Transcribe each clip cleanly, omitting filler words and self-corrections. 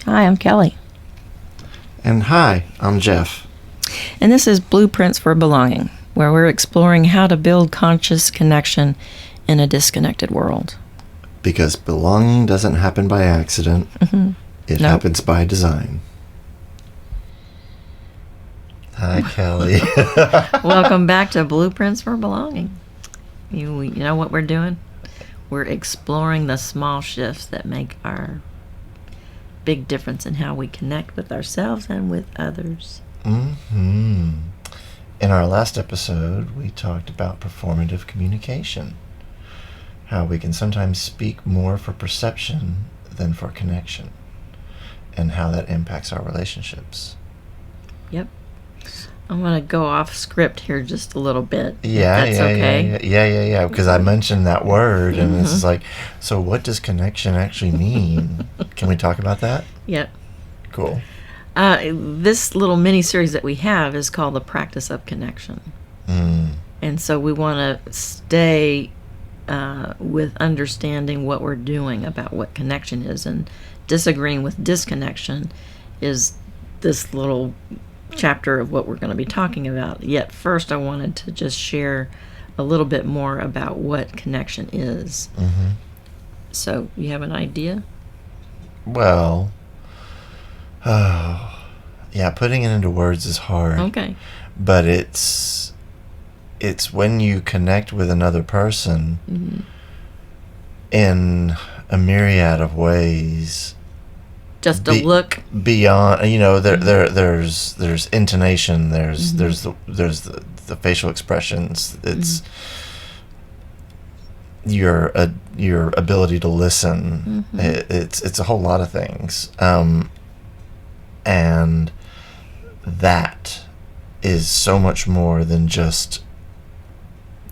Hi, I'm Kelly. And hi, I'm Geoff. And this is Blueprints for Belonging, where we're exploring how to build conscious connection in a disconnected world. Because belonging doesn't happen by accident. Mm-hmm. It happens by design. Hi, Kelly. Welcome back to Blueprints for Belonging. You know what we're doing? We're exploring the small shifts that make our big difference in how we connect with ourselves and with others. Mm-hmm. In our last episode, we talked about performative communication. How we can sometimes speak more for perception than for connection. And how that impacts our relationships. Yep. I'm going to go off script here just a little bit. Yeah, that's okay. Yeah. Because I mentioned that word, and this is like, so what does connection actually mean? Can we talk about that? Yep. Cool. This little mini-series that we have is called The Practice of Connection. And so we want to stay with understanding what we're doing about what connection is, and disagreeing with disconnection is this little chapter of what we're going to be talking about. Yet first I wanted to just share a little bit more about what connection is. Mm-hmm. So you have an idea? Well, yeah, putting it into words is hard. Okay. But it's when you connect with another person in a myriad of ways. Just a look beyond, there's intonation, there's the facial expressions, it's your ability to listen, it's a whole lot of things, and that is so much more than just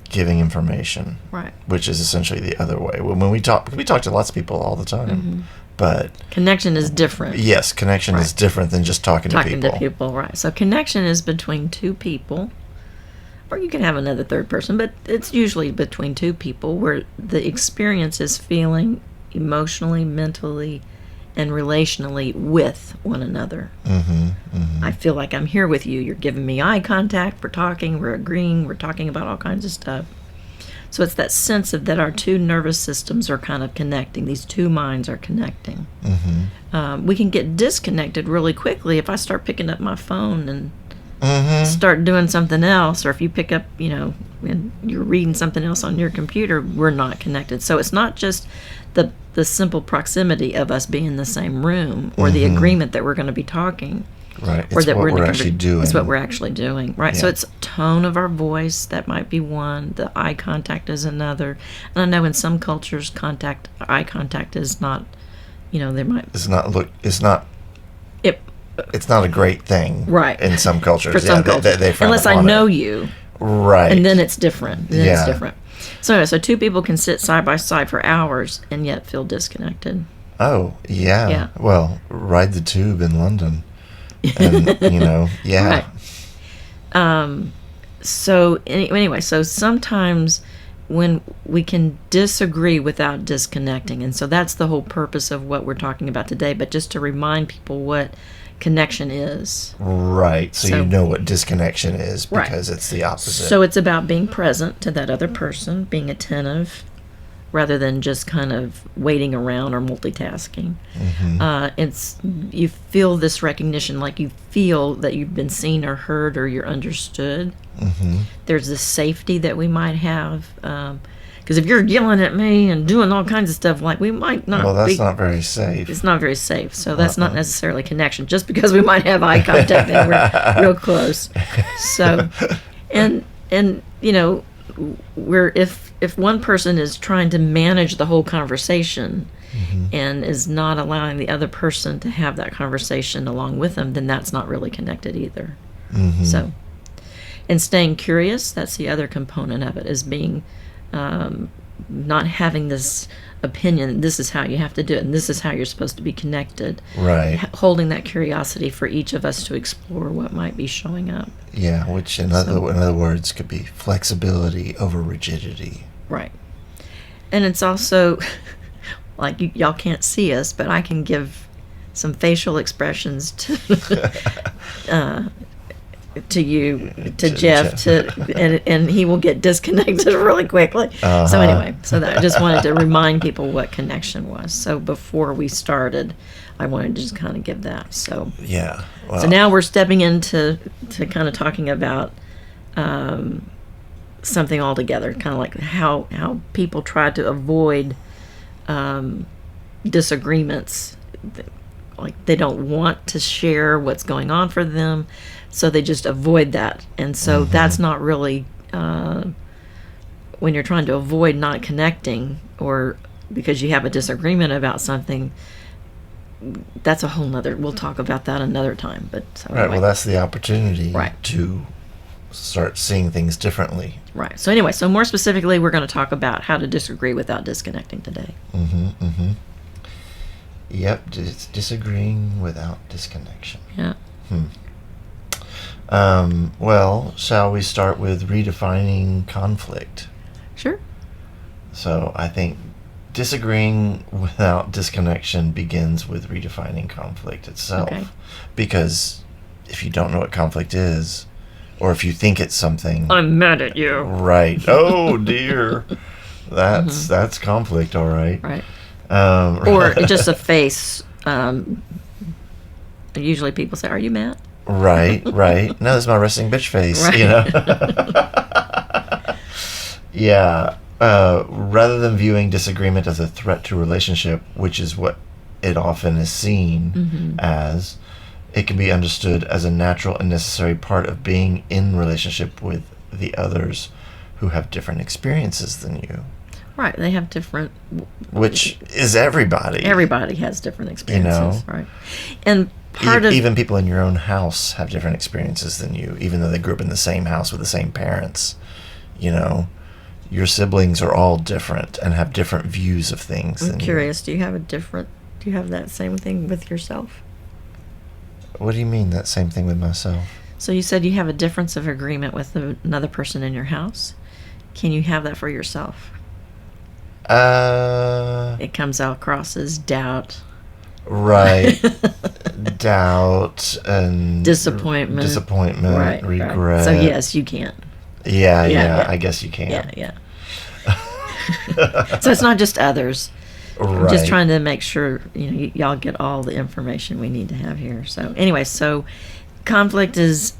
giving information, right? Which is essentially the other way. When we talk to lots of people all the time. But connection is different. Yes, connection is different than just talking to people. Right. So connection is between two people, or you can have another third person, but it's usually between two people where the experience is feeling emotionally, mentally, and relationally with one another. I feel like I'm here with you. You're giving me eye contact. We're talking. We're agreeing. We're talking about all kinds of stuff. So it's that sense of that our two nervous systems are kind of connecting. These two minds are connecting. We can get disconnected really quickly if I start picking up my phone and start doing something else, or if you pick up, and you're reading something else on your computer, we're not connected. So it's not just the simple proximity of us being in the same room, or the agreement that we're going to be talking. Right, or it's that what we're actually doing. It's what we're actually doing, right? Yeah. So it's tone of our voice, that might be one. The eye contact is another. And I know in some cultures, eye contact is not, there might... It's not a great thing. Right. In some cultures. For some cultures. They frown Unless I upon know it. you. Right. And then it's different. It's different. So two people can sit side by side for hours and yet feel disconnected. Oh, yeah. Well, ride the tube in London. And, Right. So anyway, so sometimes when we can disagree without disconnecting, and so that's the whole purpose of what we're talking about today, but just to remind people what connection is. Right. So you know what disconnection is, because it's the opposite. So it's about being present to that other person, being attentive, rather than just kind of waiting around or multitasking. It's you feel this recognition, like you feel that you've been seen or heard or you're understood. There's this safety that we might have, because if you're yelling at me and doing all kinds of stuff, like we might not. Well, that's not very safe. It's not very safe. So that's not necessarily connection. Just because we might have eye contact and we're real close. So, and we're if one person is trying to manage the whole conversation and is not allowing the other person to have that conversation along with them, then that's not really connected either. So, and staying curious, that's the other component of it, is being not having this opinion, this is how you have to do it, and this is how you're supposed to be connected. Right. Holding that curiosity for each of us to explore what might be showing up. Yeah, which in other words could be flexibility over rigidity. Right. And it's also, like y'all can't see us, but I can give some facial expressions to you, to Geoff, and he will get disconnected really quickly. So anyway, I just wanted to remind people what connection was. So before we started, I wanted to just kind of give that. So yeah. Well, so now we're stepping into kind of talking about something altogether, kind of like how people try to avoid disagreements. Like they don't want to share what's going on for them, so they just avoid that. And so that's not really when you're trying to avoid not connecting, or because you have a disagreement about something. That's a whole nother. We'll talk about that another time. But so right. Anyway. Well, that's the opportunity Right. to start seeing things differently. Right. So anyway, so more specifically, we're going to talk about how to disagree without disconnecting today. Yep, disagreeing without disconnection. Yeah. Well, shall we start with redefining conflict? Sure. So I think disagreeing without disconnection begins with redefining conflict itself. Okay. Because if you don't know what conflict is, or if you think it's something... I'm mad at you. Right. Oh, dear. That's conflict, all right. Right. Or just a face. Usually people say, "Are you mad?" Right. No, this is my resting bitch face, Right. you know? Yeah. Rather than viewing disagreement as a threat to relationship, which is what it often is seen as, it can be understood as a natural and necessary part of being in relationship with the others who have different experiences than you. Right. They have different. Which is everybody. Everybody has different experiences. You know? Right. And part of even people in your own house have different experiences than you, even though they grew up in the same house with the same parents. You know, your siblings are all different and have different views of things. I'm curious. Do you have that same thing with yourself? What do you mean, that same thing with myself? So you said you have a difference of agreement with another person in your house. Can you have that for yourself? It comes out across as doubt. Right. Doubt and disappointment, right, regret. Right. So yes, you can. Yeah, I guess you can. Yeah. So it's not just others. Right. I'm just trying to make sure y'all get all the information we need to have here. So anyway, so conflict is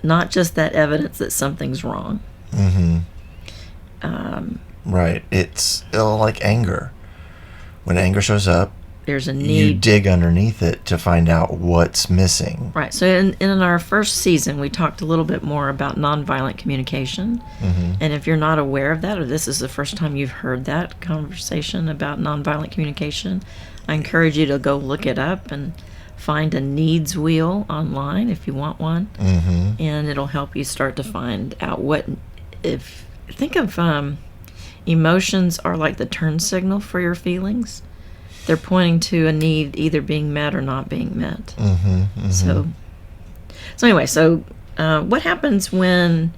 not just that evidence that something's wrong. Right. It's like anger. When anger shows up, there's a need. You dig underneath it to find out what's missing. Right. So in our first season, we talked a little bit more about nonviolent communication. And if you're not aware of that, or this is the first time you've heard that conversation about nonviolent communication, I encourage you to go look it up and find a needs wheel online if you want one. And it'll help you start to find out think of emotions are like the turn signal for your feelings. They're pointing to a need either being met or not being met. So anyway, what happens when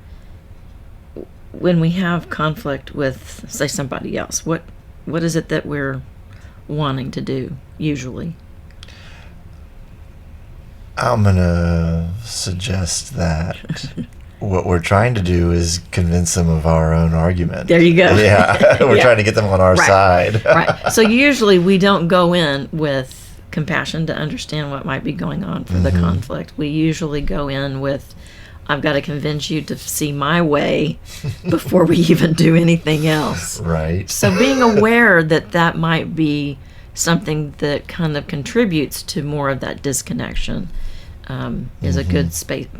we have conflict with, say, somebody else? What is it that we're wanting to do usually? I'm gonna suggest that what we're trying to do is convince them of our own argument. There you go. Yeah, we're trying to get them on our side. Right. So usually we don't go in with compassion to understand what might be going on for the conflict. We usually go in with, I've got to convince you to see my way before we even do anything else. Right. So being aware that might be something that kind of contributes to more of that disconnection is a good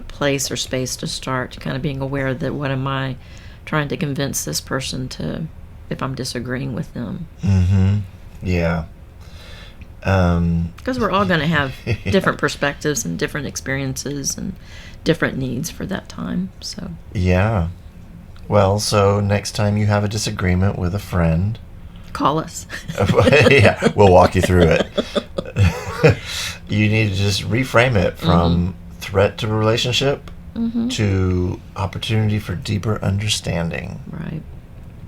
place to start, kind of being aware that what am I trying to convince this person to if I'm disagreeing with them. Yeah. Because we're all going to have different perspectives and different experiences and different needs for that time. So yeah. Well, so next time you have a disagreement with a friend, call us. Yeah, we'll walk you through it. You need to just reframe it from threat to a relationship to opportunity for deeper understanding. Right.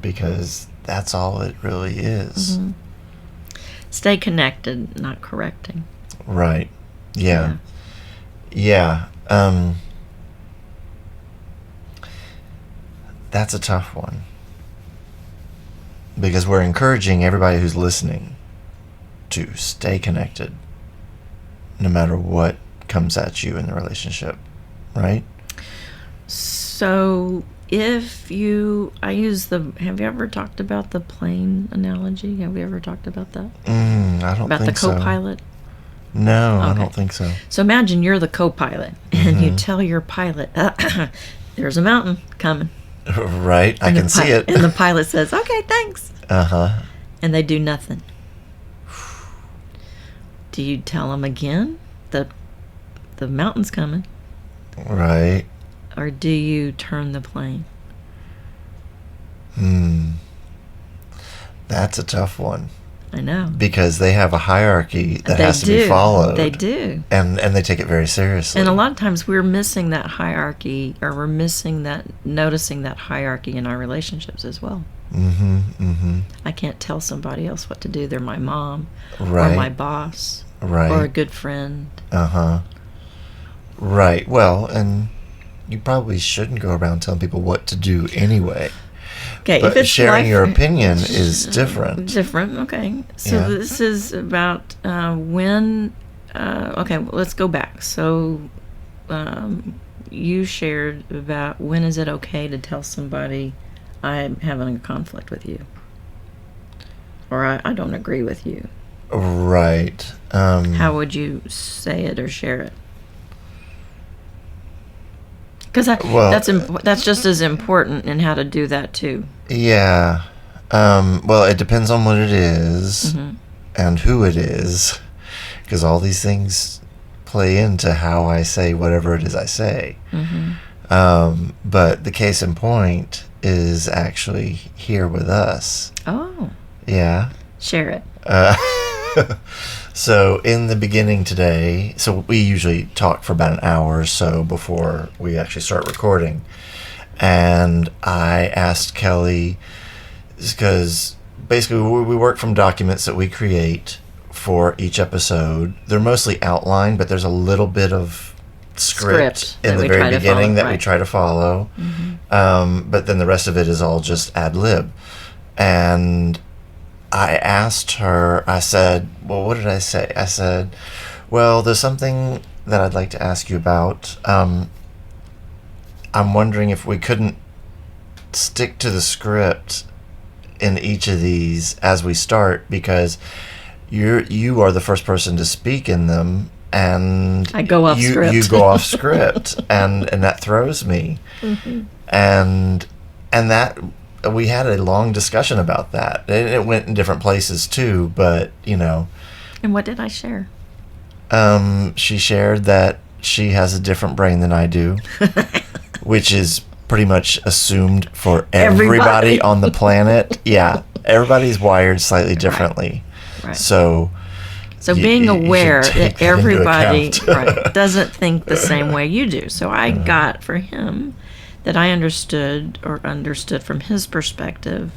Because that's all it really is. Stay connected, not correcting. Right. Yeah. Yeah. That's a tough one. Because we're encouraging everybody who's listening to stay connected no matter what comes at you in the relationship, right? So have you ever talked about the plane analogy? Have we ever talked about that? I don't about think the so. co-pilot? No, Okay. I don't think so. So imagine you're the co-pilot and you tell your pilot, there's a mountain coming. Right, I can see it. And the pilot says, okay, thanks. Uh-huh. And they do nothing. Do you tell them again that the mountain's coming? Right. Or do you turn the plane? That's a tough one. I know. Because they have a hierarchy that They has to do. be followed. They do. And they take it very seriously. And a lot of times we're missing that hierarchy, or we're missing that, noticing that hierarchy in our relationships as well. I can't tell somebody else what to do. They're my mom, Right. or my boss, Right. or a good friend. Right. Well, and you probably shouldn't go around telling people what to do anyway. Okay, But if it's sharing your opinion is different. Different, okay. So Yeah. this is about when... okay, well, let's go back. So you shared about when is it okay to tell somebody I'm having a conflict with you, or I don't agree with you. Right. How would you say it or share it? Because that's just as important in how to do that too. Yeah. Well, it depends on what it is and who it is, because all these things play into how I say whatever it is I say. But the case in point is actually here with us. Oh. Yeah. Share it. So in the beginning today, so we usually talk for about an hour or so before we actually start recording. And I asked Kelly, because basically we work from documents that we create for each episode. They're mostly outlined, but there's a little bit of script in the very beginning that we try to follow. But then the rest of it is all just ad lib. And I asked her, I said, well, what did I say? I said, well, there's something that I'd like to ask you about. I'm wondering if we couldn't stick to the script in each of these as we start, because you are the first person to speak in them, and I go off script. You go off script, and that throws me. And that we had a long discussion about that. It went in different places too, but And what did I share? She shared that she has a different brain than I do, which is pretty much assumed for everybody on the planet. Yeah, everybody's wired slightly differently. Right. So being aware that everybody right, doesn't think the same way you do. So I got for him that I understood from his perspective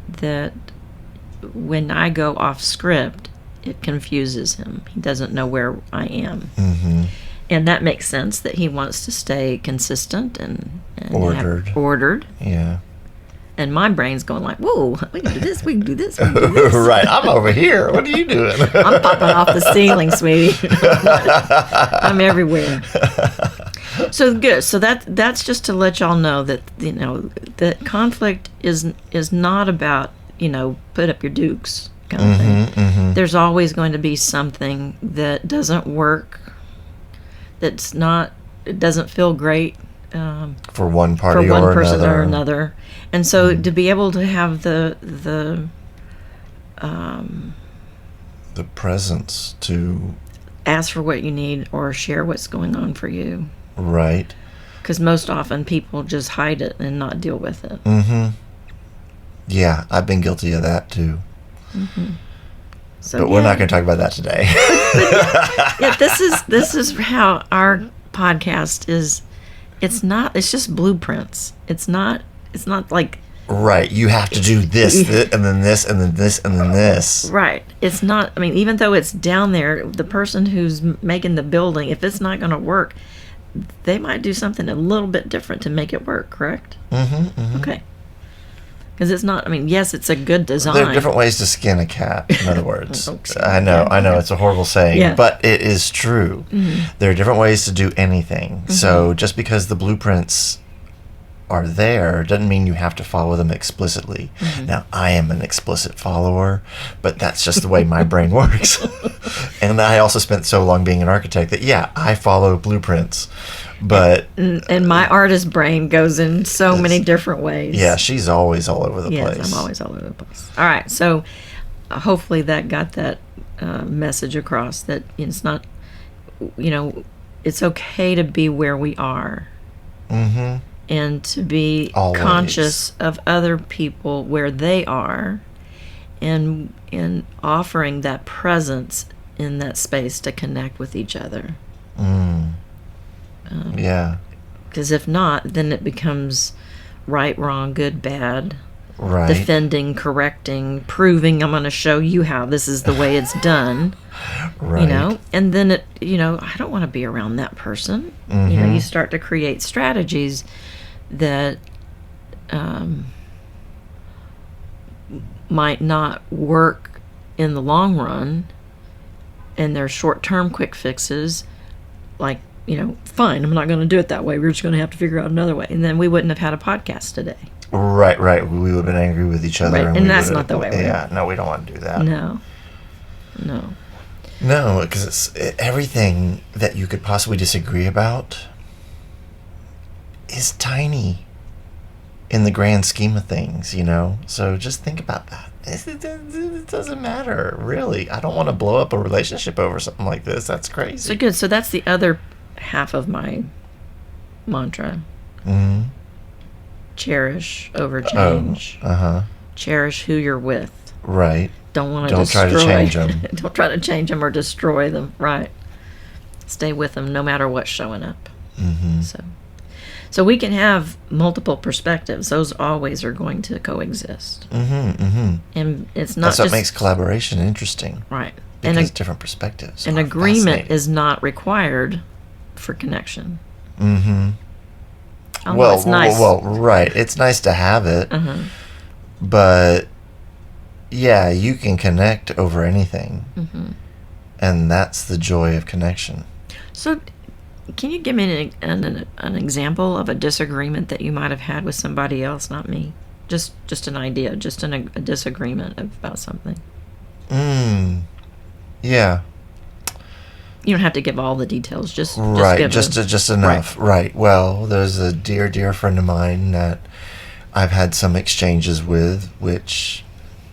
that when I go off script, it confuses him. He doesn't know where I am. And that makes sense that he wants to stay consistent and ordered. Yeah. And my brain's going like, whoa, we can do this, we can do this, we can do this. Right, I'm over here. What are you doing? I'm popping off the ceiling, sweetie. I'm everywhere. So good. So that's just to let y'all know that that conflict is not about put up your dukes kind of thing. There's always going to be something that doesn't work. It doesn't feel great for one party for one or person another. or another. And so to be able to have the presence to ask for what you need or share what's going on for you. Right. Because most often people just hide it and not deal with it. Yeah, I've been guilty of that too. So, but we're not going to talk about that today. Yeah, this is how our podcast is. It's just blueprints. It's not like Right. You have to do this, and then this, and then this, and then this. Right. It's not, I mean, even though it's down there, the person who's making the building, if it's not going to work, they might do something a little bit different to make it work, correct? Mm-hmm. Okay. Because it's not, I mean, yes, it's a good design. There are different ways to skin a cat, in other words. Okay. I know, it's a horrible saying, Yeah. but it is true. Mm-hmm. There are different ways to do anything. Mm-hmm. So just because the blueprints are there doesn't mean you have to follow them explicitly. Mm-hmm. Now, I am an explicit follower, but that's just the way my brain works. And I also spent so long being an architect that, yeah, I follow blueprints. But and my artist brain goes in so many different ways. yeah, she's always all over the place. Yes, I'm always all over the place. All right, so hopefully that got that message across that it's not, it's okay to be where we are. Mm-hmm. And to be Always. conscious of other people where they are, and offering that presence in that space to connect with each other. Yeah. Because if not, then it becomes right, wrong, good, bad, Right. defending, correcting, proving I'm going to show you how this is the way it's done. Right. And then it, I don't want to be around that person. Mm-hmm. You start to create strategies that might not work in the long run, and they're short-term quick fixes, like, fine, I'm not going to do it that way. We're just going to have to figure out another way. And then we wouldn't have had a podcast today. Right. We would have been angry with each other. Right, and that's not the way we Yeah, no, we don't want to do that. No. No, because everything that you could possibly disagree about is tiny in the grand scheme of things, So just think about that. It doesn't matter, really. I don't want to blow up a relationship over something like this. That's crazy. So good. So that's the other half of my mantra. Mm-hmm. Cherish over change. Cherish who you're with. Right. Don't try to change them. Don't try to change them or destroy them. Right. Stay with them no matter what's showing up. Mm-hmm. So we can have multiple perspectives. Those always are going to coexist. Mm-hmm. And it's not That's what just, makes collaboration interesting. right. Because different perspectives. An are agreement fascinating. is not required for connection. Mm-hmm. Although it's nice. Well, right. It's nice to have it, but yeah, you can connect over anything, and that's the joy of connection. So, can you give me an example of a disagreement that you might have had with somebody else, not me? Just an idea, just a disagreement about something. Yeah. You don't have to give all the details. Just right. give Just enough. Right. Well, there's a dear friend of mine that I've had some exchanges with, which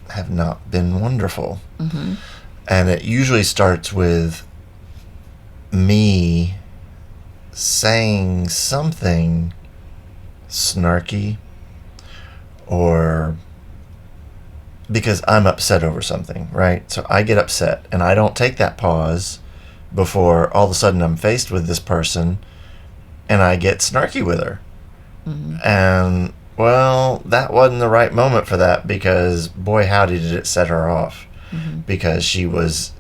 have not been wonderful. Mm-hmm. And it usually starts with me saying something snarky, or because I'm upset over something, right? So I get upset, and I don't take that pause before all of a sudden I'm faced with this person and I get snarky with her. And, well, that wasn't the right moment for that, because boy howdy did it set her off. Because she's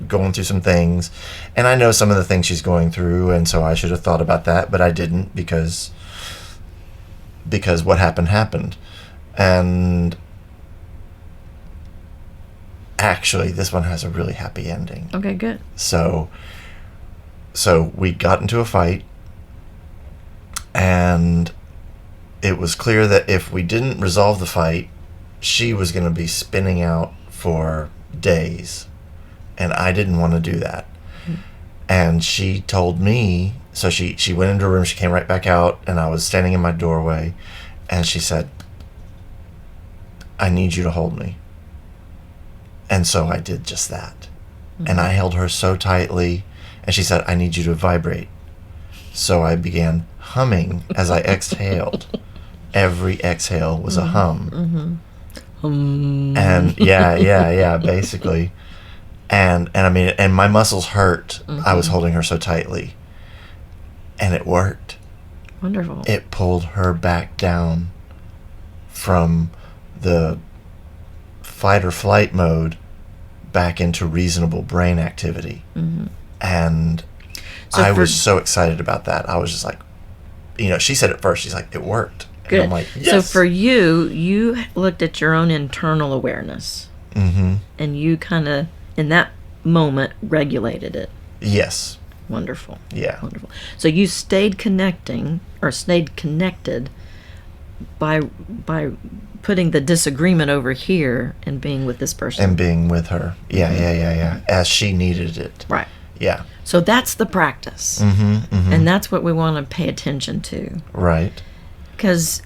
going through some things, and I know some of the things she's going through, and so I should have thought about that, but I didn't, because what happened. And actually, this one has a really happy ending. Okay, good. So we got into a fight, and it was clear that if we didn't resolve the fight, she was going to be spinning out for days, and I didn't want to do that. And she told me, so she went into her room, she came right back out, and I was standing in my doorway, and she said, "I need you to hold me." And so I did just that. And I held her so tightly, and she said, "I need you to vibrate." So I began humming as I exhaled. Every exhale was a hum. And yeah, basically. And I mean, and my muscles hurt. I was holding her so tightly. And it worked. Wonderful. It pulled her back down from the fight or flight mode back into reasonable brain activity. Mm-hmm. And So I for- was so excited about that. I was just like, she said it first. She's like, it worked. And Good. I'm like, yes. So for you looked at your own internal awareness, Mm-hmm. and you kind of, in that moment, regulated it. Yes. Wonderful. Yeah. Wonderful. So you stayed connected by putting the disagreement over here and being with this person. And being with her. Yeah, yeah. As she needed it. Right. Yeah. So that's the practice. Mm-hmm. Mm-hmm. And that's what we want to pay attention to. Right. Because,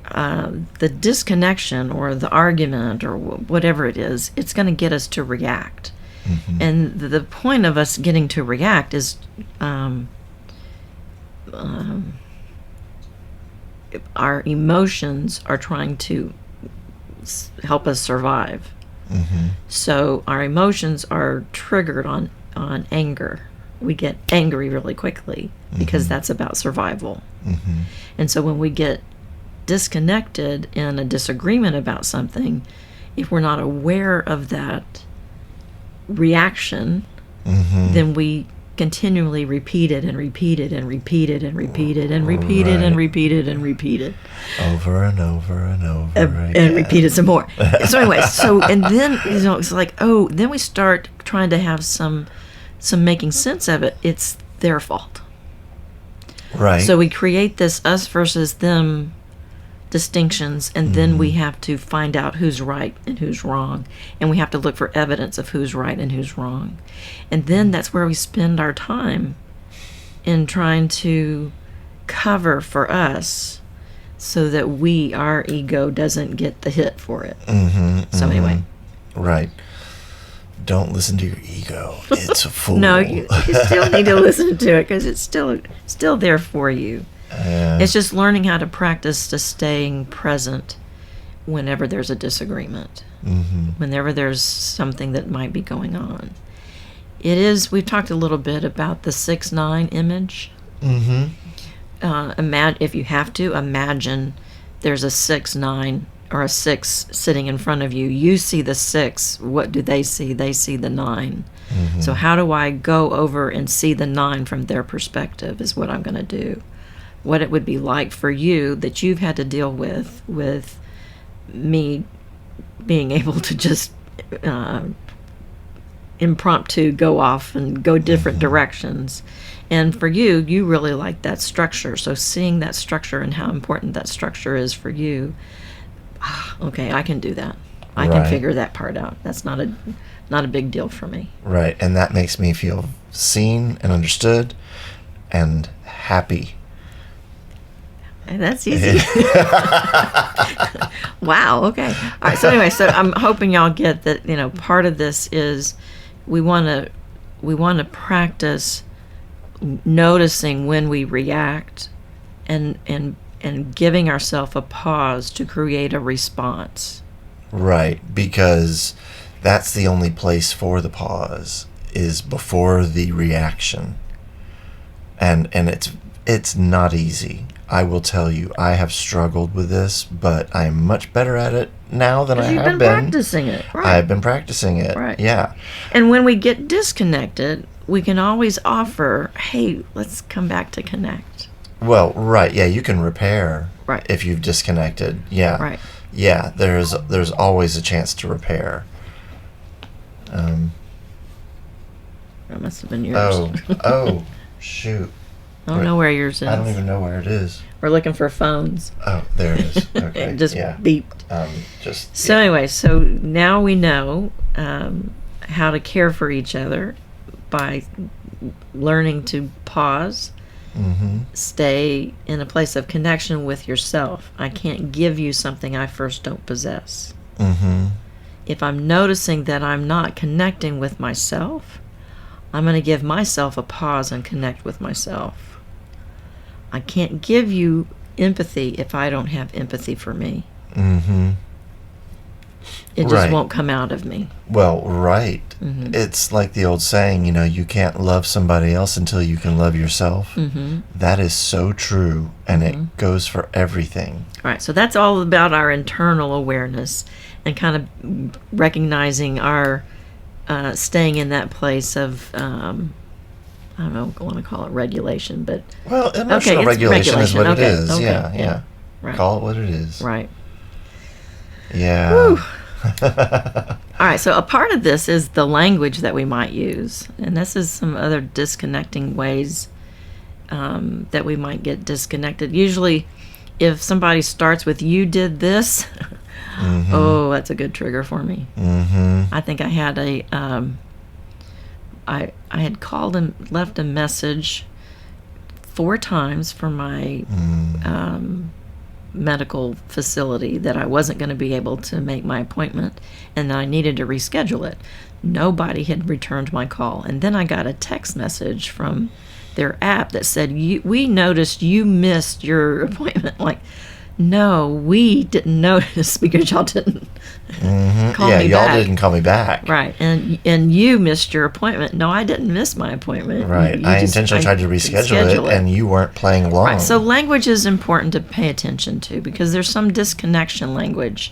the disconnection or the argument or whatever it is, it's going to get us to react. Mm-hmm. And the point of us getting to react is our emotions are trying to help us survive. Mm-hmm. So our emotions are triggered on anger. We get angry really quickly because Mm-hmm. that's about survival. Mm-hmm. And so when we get disconnected in a disagreement about something, if we're not aware of that reaction, Mm-hmm. then we continually repeat it and repeat it and repeat it and repeat it and repeat it and Right. repeat it and repeat it Over and over and over again. and repeat it some more. So anyway, and then it's like, then we start trying to have some making sense of it. It's their fault. Right. So we create this us versus them distinctions, and then we have to find out who's right and who's wrong, and we have to look for evidence of who's right and who's wrong. And then that's where we spend our time in trying to cover for us so that our ego doesn't get the hit for it. Mm-hmm. So anyway. Right. Don't listen to your ego. It's a fool. No, you still need to listen to it because it's still there for you. It's just learning how to practice to staying present whenever there's a disagreement, Mm-hmm. whenever there's something that might be going on. We've talked a little bit about the 6-9 image. Mm-hmm. If you have to, imagine there's a 6-9 or a 6 sitting in front of you. You see the 6. What do they see? They see the 9. Mm-hmm. So how do I go over and see the 9 from their perspective is what I'm going to do. What it would be like for you that you've had to deal with me being able to just impromptu go off and go different directions. And for you really like that structure. So seeing that structure and how important that structure is for you, okay, I can do that. I can Right. figure that part out. That's not a big deal for me. Right. And that makes me feel seen and understood and happy. And that's easy. Wow. Okay. All right. So anyway, I'm hoping y'all get that. Part of this is we want to practice noticing when we react, and giving ourselves a pause to create a response. Right. Because that's the only place for the pause is before the reaction. And it's not easy. I will tell you, I have struggled with this, but I'm much better at it now than I have You've been practicing it, right? I've been practicing it. Right. Yeah. And when we get disconnected, we can always offer, hey, let's come back to connect. Well, right. Yeah, you can repair Right. if you've disconnected. Yeah. Right. Yeah, there's always a chance to repair. That must have been yours. Oh, shoot. I don't know where yours is. I don't even know where it is. We're looking for phones. Oh, there it is. Okay. It just yeah. beeped. So Yeah. anyway, so now we know how to care for each other by learning to pause, Mm-hmm. stay in a place of connection with yourself. I can't give you something I first don't possess. Mm-hmm. If I'm noticing that I'm not connecting with myself, I'm going to give myself a pause and connect with myself. I can't give you empathy if I don't have empathy for me. Mm-hmm. It just Right. won't come out of me. Well, right. Mm-hmm. It's like the old saying, you can't love somebody else until you can love yourself. Mm-hmm. That is so true, and Mm-hmm. it goes for everything. Right. So that's all about our internal awareness and kind of recognizing our staying in that place of, I don't know, I want to call it regulation, but Well, emotional it's regulation is what okay, it is. okay, Yeah. Right. Call it what it is. Right. Yeah. Whew. All right, so a part of this is the language that we might use, and this is some other disconnecting ways that we might get disconnected. Usually, if somebody starts with "you did this," Mm-hmm. oh, that's a good trigger for me. Mm-hmm. I think I had I had called and left a message 4 times for my medical facility that I wasn't going to be able to make my appointment and that I needed to reschedule it. Nobody had returned my call. And then I got a text message from their app that said, we noticed you missed your appointment. Like, no, we didn't notice because y'all didn't call me y'all back. didn't call me back. Right, and you missed your appointment. No, I didn't miss my appointment. Right. I intentionally tried to reschedule it, and you weren't playing along. Right. So language is important to pay attention to because there's some disconnection language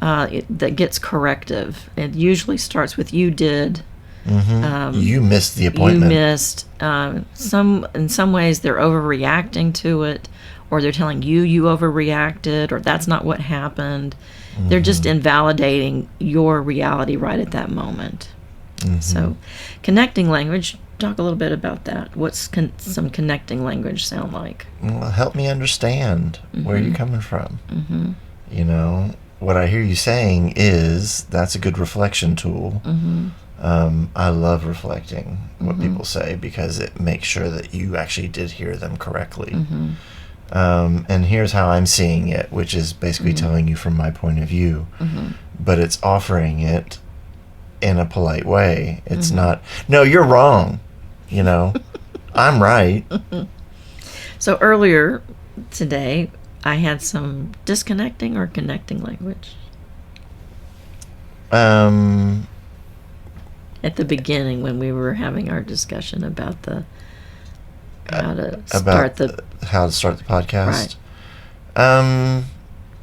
that gets corrective. It usually starts with "you did." You missed the appointment. You missed. In some ways, they're overreacting to it, or they're telling you overreacted, or that's not what happened. They're just invalidating your reality right at that moment. So, connecting language, talk a little bit about that. What's some connecting language sound like? Well, help me understand where you're coming from. What I hear you saying is that's a good reflection tool. I love reflecting what people say because it makes sure that you actually did hear them correctly. And here's how I'm seeing it, which is basically telling you from my point of view, but it's offering it in a polite way. It's not, no, you're wrong, I'm right. So earlier today, I had some disconnecting or connecting language. At the beginning when we were having our discussion about how to start the podcast. Right.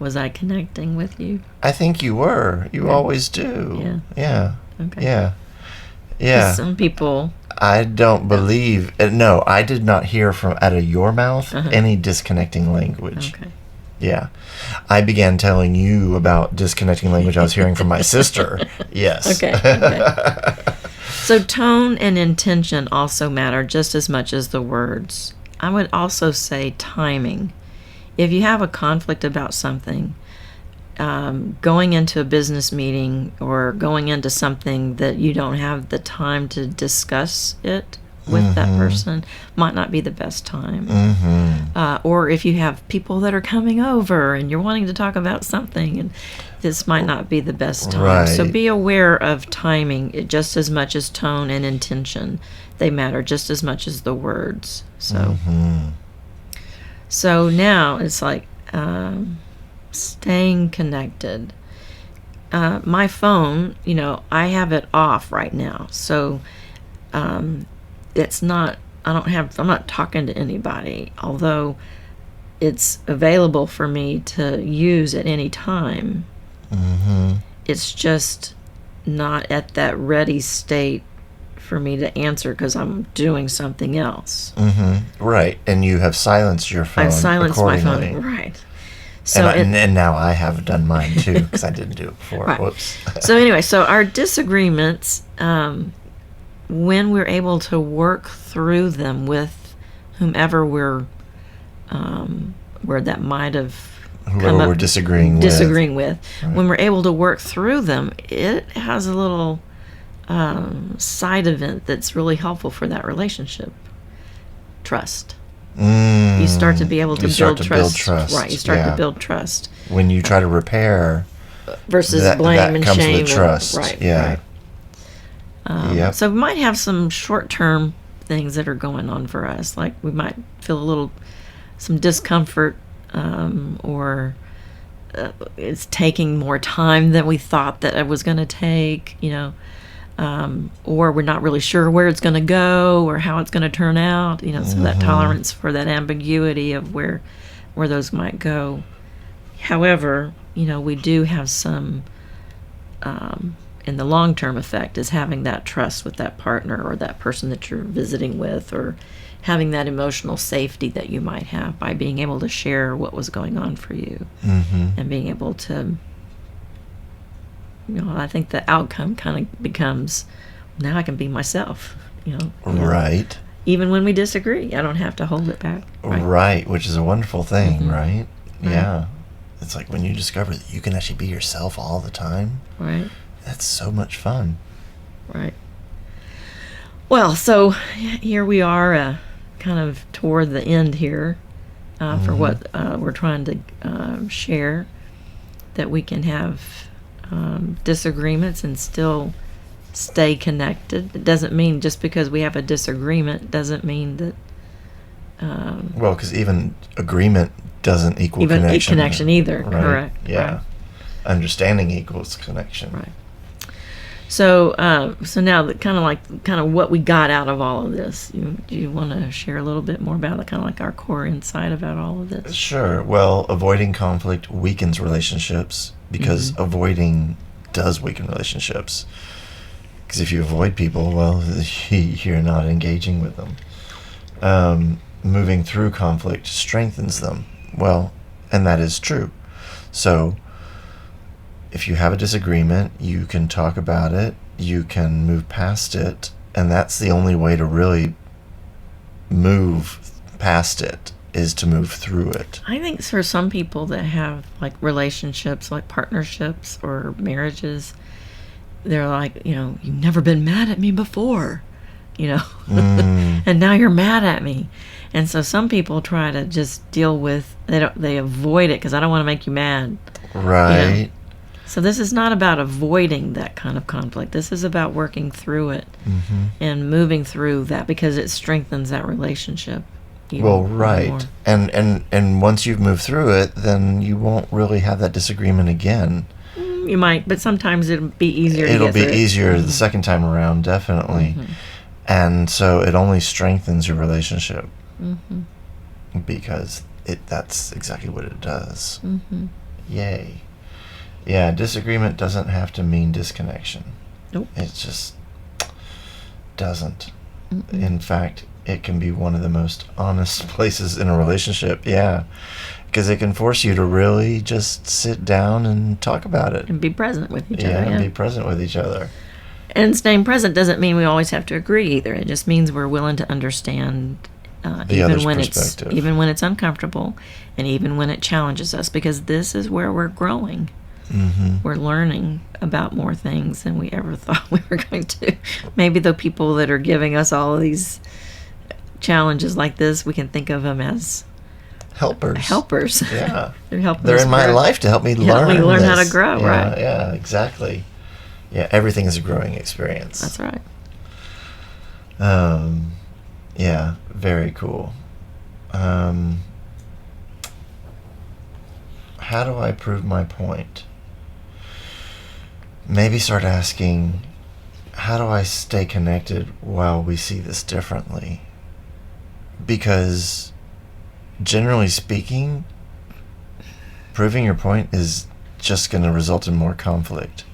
Was I connecting with you? I think you were. You always do. Yeah. Okay. Yeah. Some people. I don't believe. No, I did not hear from out of your mouth any disconnecting language. Okay. Yeah. I began telling you about disconnecting language I was hearing from my sister. Yes. Okay. So tone and intention also matter just as much as the words. I would also say timing. If you have a conflict about something, going into a business meeting or going into something that you don't have the time to discuss it with that person might not be the best time. Or if you have people that are coming over and you're wanting to talk about something, and this might not be the best time. Right. So be aware of timing just as much as tone and intention. They matter just as much as the words. So now it's like staying connected. My phone, I have it off right now. So it's not, I'm not talking to anybody, although it's available for me to use at any time. It's just not at that ready state for me to answer because I'm doing something else. Right, and you have silenced your phone. I've silenced my accordingly. phone, right. So and now I have done mine too because I didn't do it before. Right. Whoops. So anyway, our disagreements, when we're able to work through them with whomever where that might have Whoever we're disagreeing with. Right. When we're able to work through them, it has a little side event that's really helpful for that relationship. Trust. You start to be able to build trust. Right, you start to build trust. When you try to repair versus blame that and comes shame. With trust. Right. So we might have some short-term things that are going on for us. Like we might feel some discomfort or it's taking more time than we thought that it was going to take, or we're not really sure where it's going to go or how it's going to turn out, so that tolerance for that ambiguity of where those might go. However, we do have some, in the long-term effect, is having that trust with that partner or that person that you're visiting with, or having that emotional safety that you might have by being able to share what was going on for you, and being able to, I think the outcome kind of becomes, now I can be myself, Right. Even when we disagree, I don't have to hold it back. Right, which is a wonderful thing, right? Right. Yeah. It's like when you discover that you can actually be yourself all the time. Right. That's so much fun. Right. Well, so here we are, kind of toward the end here, for what we're trying to share, that we can have disagreements and still stay connected. It doesn't mean just because we have a disagreement doesn't mean that... well, because even agreement doesn't equal even connection. Connection either, right? Correct. Yeah. Right. Understanding equals connection. Right. So now that kind of what we got out of all of this, do you want to share a little bit more about it, kind of like our core insight about all of this? Sure. Well, avoiding conflict weakens relationships because avoiding does weaken relationships. Because if you avoid people, well, you're not engaging with them. Moving through conflict strengthens them. Well, and that is true. So if you have a disagreement, you can talk about it, you can move past it, and that's the only way to really move past it, is to move through it. I think for some people that have like relationships, like partnerships or marriages, they're like, you've never been mad at me before, and now you're mad at me. And so some people try to just deal with, they avoid it because I don't want to make you mad. Right. So this is not about avoiding that kind of conflict. This is about working through it and moving through that, because it strengthens that relationship. Well, right. More. And once you've moved through it, then you won't really have that disagreement again. You might, but sometimes it'll be easier. It'll be easier the second time around, definitely. And so it only strengthens your relationship because that's exactly what it does. Yay. Yeah, disagreement doesn't have to mean disconnection. Nope. It just doesn't. In fact, it can be one of the most honest places in a relationship. Yeah. Because it can force you to really just sit down and talk about it. And be present with each other. Yeah, Yeah, and be present with each other. And staying present doesn't mean we always have to agree either. It just means we're willing to understand even when it's uncomfortable, and even when it challenges us, because this is where we're growing. We're learning about more things than we ever thought we were going to. Maybe the people that are giving us all of these challenges like this, we can think of them as helpers. Yeah. They're helping They're us in my grow. life to help me learn. Help me learn how this. to grow, Yeah, right? Yeah, exactly. Yeah, everything is a growing experience. That's right. Yeah, very cool. How do I prove my point? Maybe start asking, how do I stay connected while we see this differently? Because generally speaking, proving your point is just going to result in more conflict.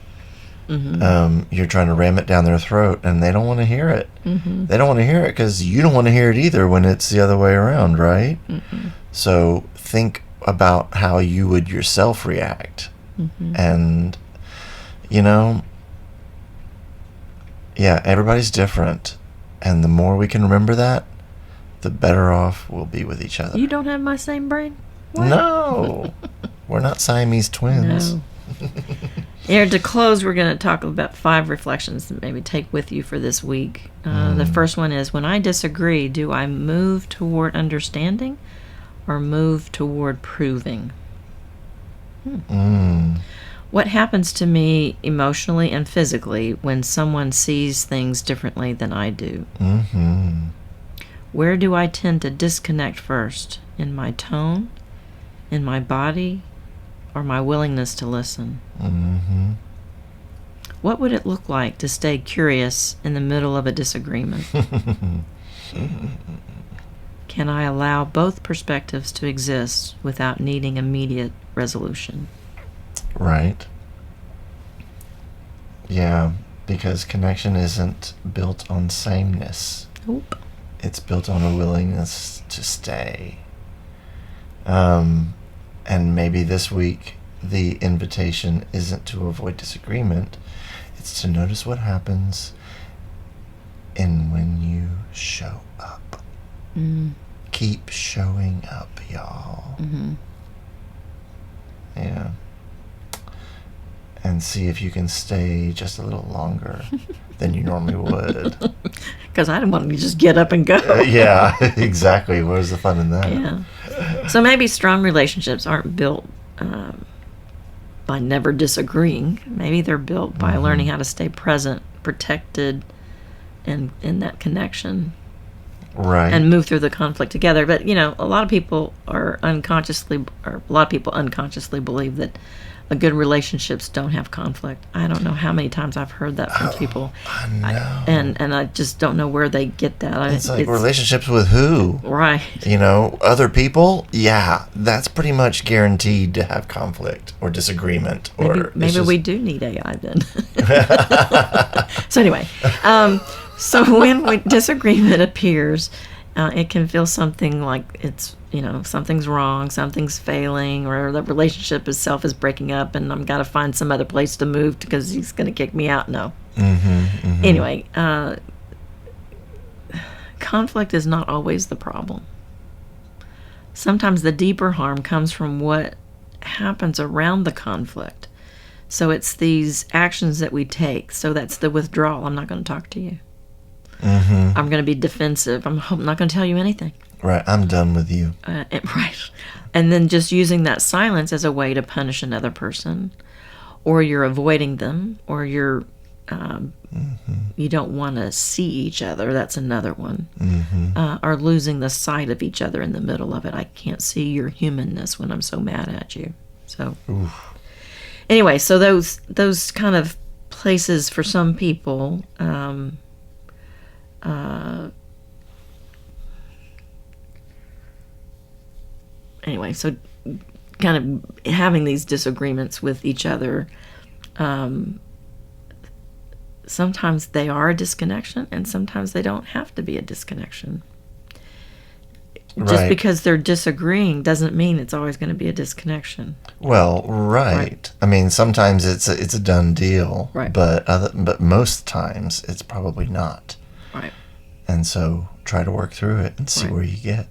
You're trying to ram it down their throat, and they don't want to hear it. They don't want to hear it because you don't want to hear it either when it's the other way around, right? So think about how you would yourself react. And, yeah, everybody's different. And the more we can remember that, the better off we'll be with each other. You don't have my same brain? What? No. We're not Siamese twins. No. Here, to close, we're going to talk about 5 reflections that maybe take with you for this week. The first one is, when I disagree, do I move toward understanding or move toward proving? What happens to me emotionally and physically when someone sees things differently than I do? Where do I tend to disconnect first? In my tone? In my body? or my willingness to listen? Mm-hmm. What would it look like to stay curious in the middle of a disagreement? Can I allow both perspectives to exist without needing immediate resolution? Right. Yeah, because connection isn't built on sameness. Nope. It's built on a willingness to stay. And maybe this week the invitation isn't to avoid disagreement. It's to notice what happens and when you show up. Mm. Keep showing up, y'all. Mm-hmm. Yeah. And see if you can stay just a little longer than you normally would. Because I don't want to just get up and go. Yeah, exactly. Where's the fun in that? Yeah. So maybe strong relationships aren't built by never disagreeing. Maybe they're built by learning how to stay present, protected, and in that connection. Right. And move through the conflict together. But, a lot of people unconsciously believe that good relationships don't have conflict. I don't know how many times I've heard that from people. I know. And I just don't know where they get that. It's like relationships with who? Right. Other people? Yeah, that's pretty much guaranteed to have conflict or disagreement. Maybe we do need AI then. So anyway, so when disagreement appears, it can feel something like it's, something's wrong, something's failing, or the relationship itself is breaking up and I'm got to find some other place to move because he's going to kick me out. No. Anyway, conflict is not always the problem. Sometimes the deeper harm comes from what happens around the conflict. So it's these actions that we take. So that's the withdrawal. I'm not going to talk to you. I'm going to be defensive. I'm not going to tell you anything. Right, I'm done with you. Right. And then just using that silence as a way to punish another person, or you're avoiding them, or you don't want to see each other. That's another one. Or losing the sight of each other in the middle of it. I can't see your humanness when I'm so mad at you. So, anyway, so those kind of places for some people. Anyway, so kind of having these disagreements with each other, sometimes they are a disconnection and sometimes they don't have to be a disconnection. Just because they're disagreeing doesn't mean it's always going to be a disconnection. Well, right. I mean, sometimes it's a done deal, right. But most times it's probably not. Right. And so try to work through it and see where you get.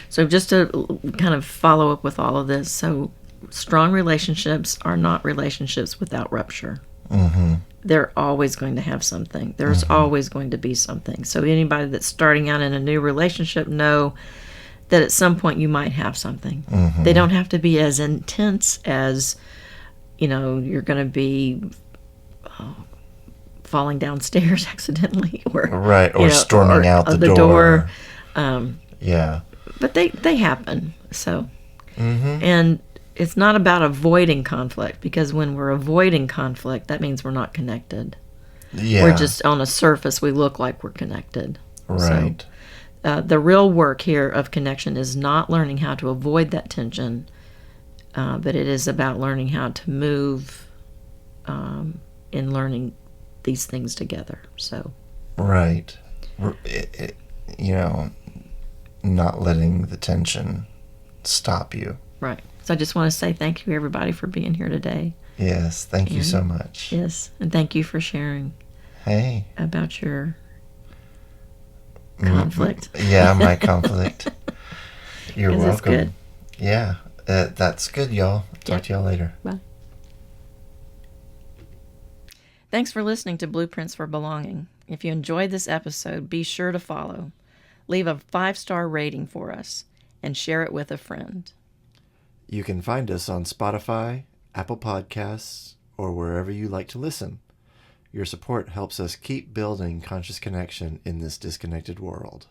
So just to kind of follow up with all of this, so strong relationships are not relationships without rupture. They're always going to have something. There's always going to be something. So anybody that's starting out in a new relationship know that at some point you might have something. They don't have to be as intense as, you're going to be falling downstairs accidentally, or storming out the door. Yeah. But they happen. So, and it's not about avoiding conflict, because when we're avoiding conflict, that means we're not connected. Yeah. We're just on a surface. We look like we're connected. Right. So, the real work here of connection is not learning how to avoid that tension, but it is about learning how to move in learning these things together. So. Right. Not letting the tension stop you. Right. So I just want to say thank you, everybody, for being here today. Yes, thank you so much. Yes, and thank you for sharing. Hey. About your conflict. Yeah, my conflict. You're welcome. It's good. Yeah, that's good, y'all. Talk to y'all later. Bye. Thanks for listening to Blueprints for Belonging. If you enjoyed this episode, be sure to follow. Leave a 5-star rating for us and share it with a friend. You can find us on Spotify, Apple Podcasts, or wherever you like to listen. Your support helps us keep building conscious connection in this disconnected world.